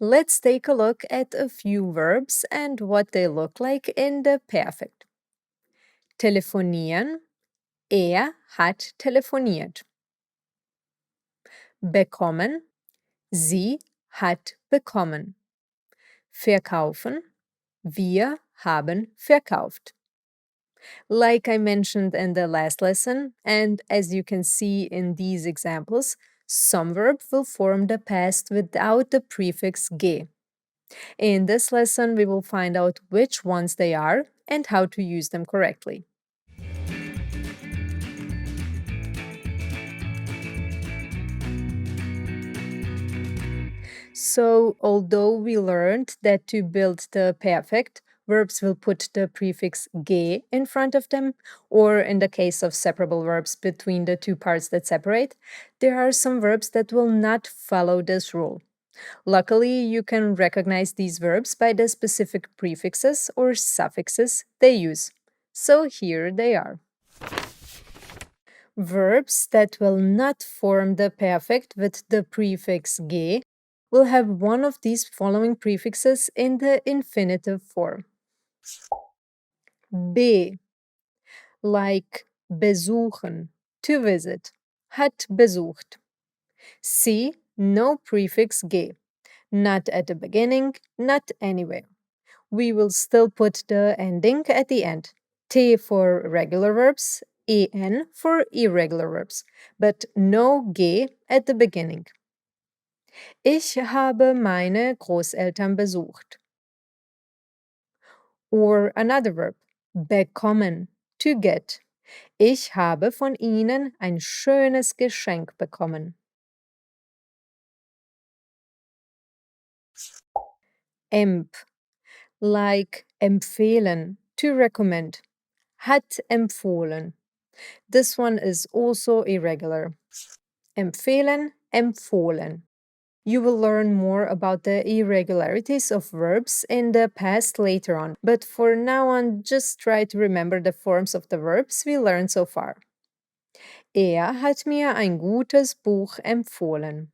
Let's take a look at a few verbs and what they look like in the Perfekt. Telefonieren. Er hat telefoniert. Bekommen. Sie hat bekommen. Verkaufen. Wir haben verkauft. Like I mentioned in the last lesson, and as you can see in these examples, some verb will form the past without the prefix ge. In this lesson, we will find out which ones they are and how to use them correctly. So, although we learned that to build the perfect, verbs will put the prefix ge in front of them, or in the case of separable verbs between the two parts that separate, there are some verbs that will not follow this rule. Luckily, you can recognize these verbs by the specific prefixes or suffixes they use. So here they are. Verbs that will not form the perfect with the prefix ge will have one of these following prefixes in the infinitive form. Be, like besuchen, to visit, hat besucht. See, no prefix ge, not at the beginning, not anywhere. We will still put the ending at the end. T for regular verbs, en for irregular verbs, but no ge at the beginning. Ich habe meine Großeltern besucht. Or another verb, bekommen, to get. Ich habe von ihnen ein schönes Geschenk bekommen. Emp, like empfehlen, to recommend. Hat empfohlen. This one is also irregular. Empfehlen, empfohlen. You will learn more about the irregularities of verbs in the past later on, but for now on, just try to remember the forms of the verbs we learned so far. Er hat mir ein gutes Buch empfohlen.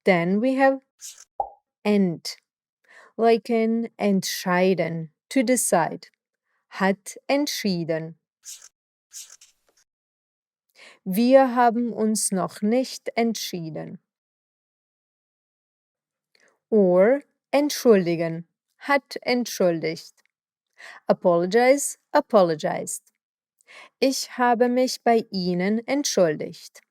Then we have end, like in entscheiden, to decide. Hat entschieden. Wir haben uns noch nicht entschieden. Or entschuldigen, hat entschuldigt. Apologize, apologized. Ich habe mich bei Ihnen entschuldigt.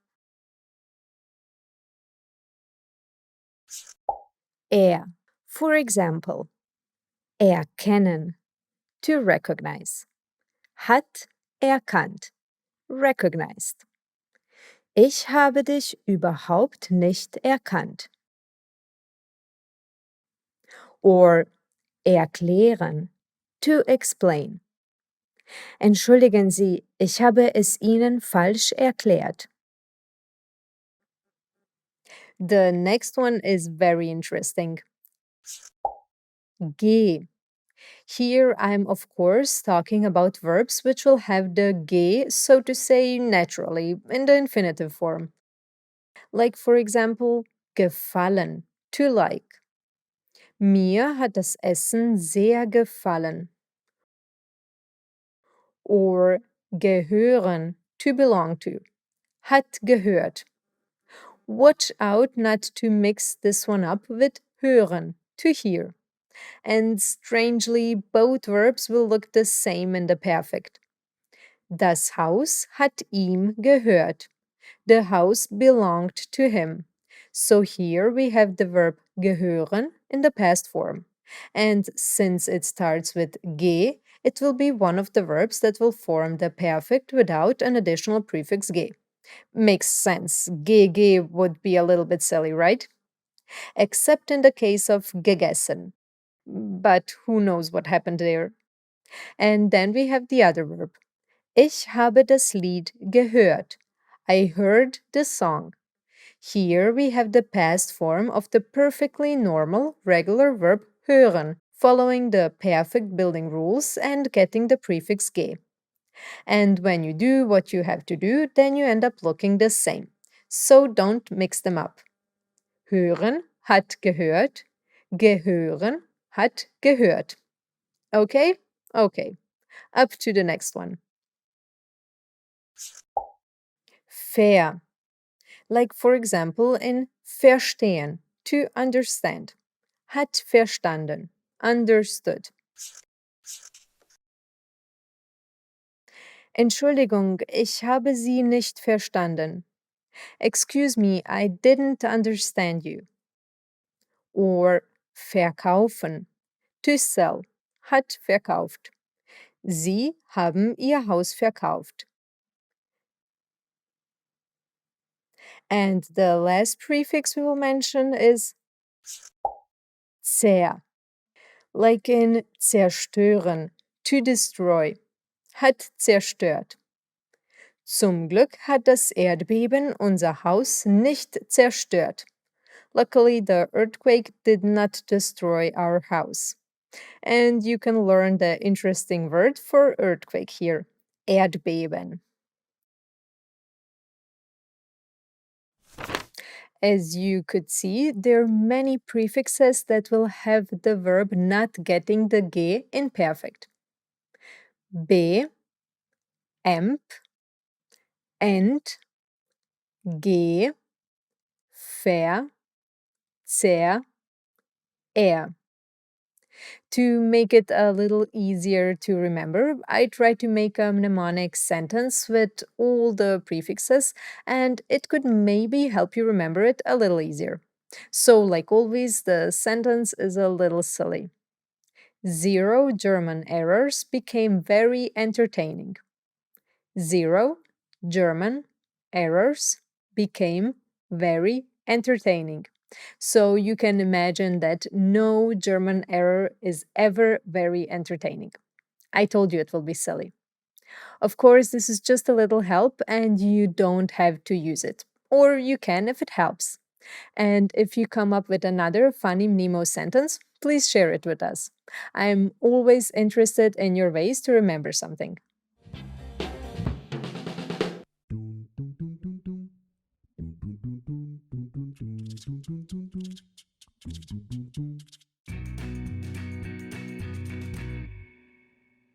Er, for example, erkennen, to recognize. Hat erkannt, recognized. Ich habe dich überhaupt nicht erkannt. Or erklären, to explain. Entschuldigen Sie, ich habe es Ihnen falsch erklärt. The next one is very interesting. Geh. Here I'm of course talking about verbs which will have the ge, so to say, naturally in the infinitive form. Like for example, gefallen, to like. Mir hat das Essen sehr gefallen. Or gehören, to belong to. Hat gehört. Watch out not to mix this one up with hören, to hear. And strangely, both verbs will look the same in the perfect. Das Haus hat ihm gehört. The house belonged to him. So here we have the verb gehören in the past form. And since it starts with ge, it will be one of the verbs that will form the perfect without an additional prefix ge. Makes sense. Ge would be a little bit silly, right? Except in the case of gegessen. But who knows what happened there? And then we have the other verb. Ich habe das Lied gehört. I heard the song. Here we have the past form of the perfectly normal, regular verb hören, following the perfect building rules and getting the prefix ge. And when you do what you have to do, then you end up looking the same. So don't mix them up. Hören hat gehört, gehören hat gehört. Okay? Okay. Up to the next one. Fair. Like, for example, in verstehen, to understand. Hat verstanden, understood. Entschuldigung, ich habe Sie nicht verstanden. Excuse me, I didn't understand you. Or verkaufen, to sell, hat verkauft. Sie haben Ihr Haus verkauft. And the last prefix we will mention is zer, like in zerstören, to destroy, hat zerstört. Zum Glück hat das Erdbeben unser Haus nicht zerstört. Luckily, the earthquake did not destroy our house. And you can learn the interesting word for earthquake here, Erdbeben. As you could see, there are many prefixes that will have the verb not getting the G in perfect. Be, emp, ent, ge, ver, zer, er. To make it a little easier to remember, I try to make a mnemonic sentence with all the prefixes, and it could maybe help you remember it a little easier. So, like always, the sentence is a little silly. 0 German errors became very entertaining. 0 German errors became very entertaining. So you can imagine that no German error is ever very entertaining. I told you it will be silly. Of course, this is just a little help and you don't have to use it. Or you can if it helps. And if you come up with another funny Mnemo sentence, please share it with us. I'm always interested in your ways to remember something.